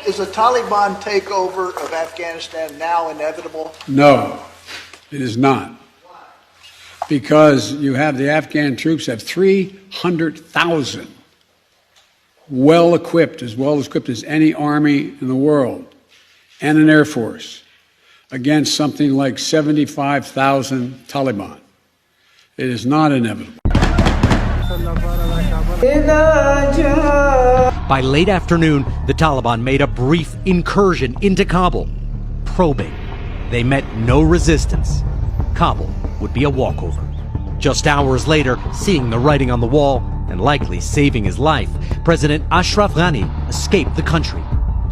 Is a Taliban takeover of Afghanistan now inevitable? No, it is not. Because you have the Afghan troops have 300,000 well-equipped as any army in the world, and an air force against something like 75,000 Taliban. It is not inevitable. By late afternoon, the Taliban made a brief incursion into Kabul, probing. They met no resistance. Kabul would be a walkover. Just hours later, seeing the writing on the wall and likely saving his life, President Ashraf Ghani escaped the country.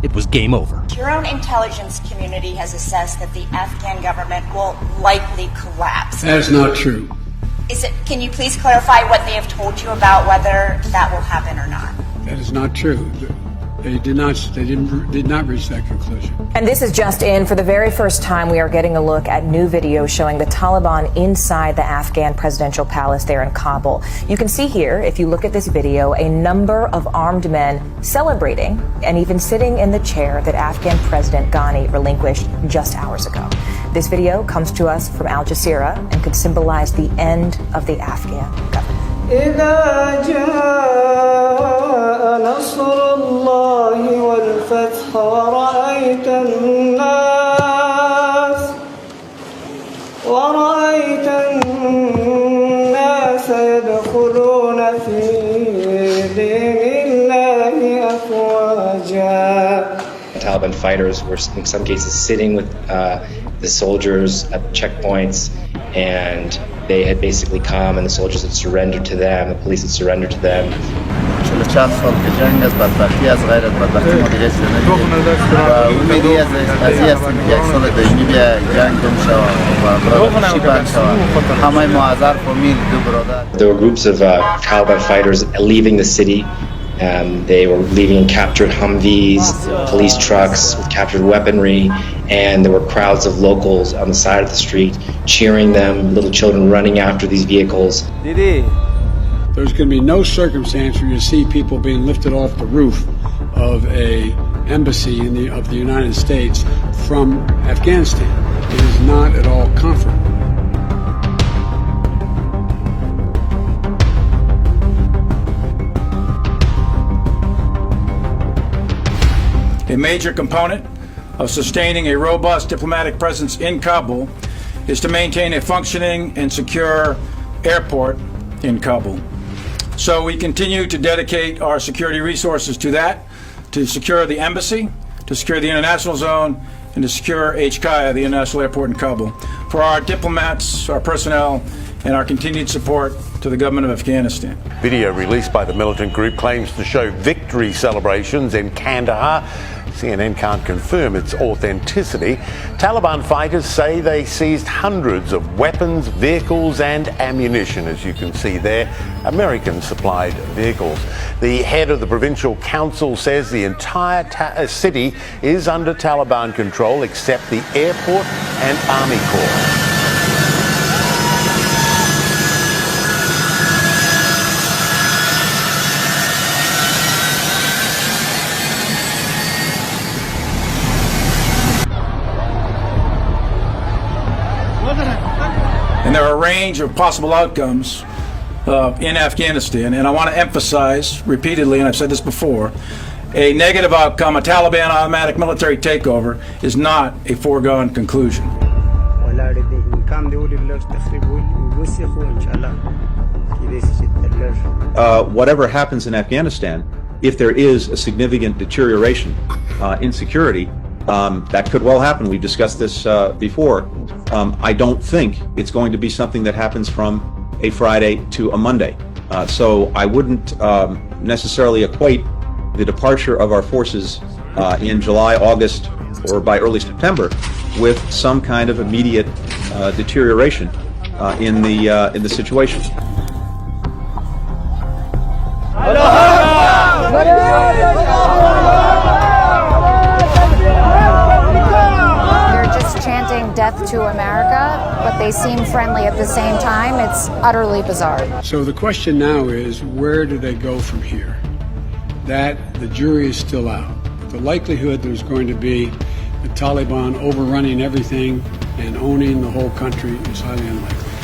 It was game over. Your own intelligence community has assessed that the Afghan government will likely collapse. That is not true. Can you please clarify what they have told you about whether that will happen or not? That is not true. They did not reach that conclusion. And this is just in. For the very first time, we are getting a look at new video showing the Taliban inside the Afghan presidential palace there in Kabul. You can see here, if you look at this video, a number of armed men celebrating and even sitting in the chair that Afghan President Ghani relinquished just hours ago. This video comes to us from Al Jazeera and could symbolize the end of the Afghan government. إذا جاء نصر الله والفتح ورأيت الناس يدخلون في دين الله أفواجا. Taliban fighters were in some cases sitting with the soldiers at checkpoints, and they had basically come and the soldiers had surrendered to them, the police had surrendered to them. There were groups of Taliban fighters leaving the city. They were leaving captured Humvees, police trucks with captured weaponry, and there were crowds of locals on the side of the street cheering them, little children running after these vehicles. There's going to be no circumstance where you see people being lifted off the roof of a embassy of the United States from Afghanistan. It is not at all comfortable. A major component of sustaining a robust diplomatic presence in Kabul is to maintain a functioning and secure airport in Kabul. So we continue to dedicate our security resources to that, to secure the embassy, to secure the international zone, and to secure HKIA, the international airport in Kabul, for our diplomats, our personnel, and our continued support to the government of Afghanistan. Video released by the militant group claims to show victory celebrations in Kandahar. CNN can't confirm its authenticity. Taliban fighters say they seized hundreds of weapons, vehicles and ammunition, as you can see there, American-supplied vehicles. The head of the provincial council says the entire city is under Taliban control except the airport and army corps. And there are a range of possible outcomes in Afghanistan, and I want to emphasize repeatedly, and I've said this before, a negative outcome, a Taliban automatic military takeover, is not a foregone conclusion. Whatever happens in Afghanistan, if there is a significant deterioration in security, that could well happen. We've discussed this before. I don't think it's going to be something that happens from a Friday to a Monday. So I wouldn't necessarily equate the departure of our forces in July, August, or by early September with some kind of immediate deterioration in the situation. Chanting death to America, but they seem friendly at the same time. It's utterly bizarre. So the question now is, where do they go from here? That the jury is still out. the likelihood there's going to be the Taliban overrunning everything and owning the whole country is highly unlikely.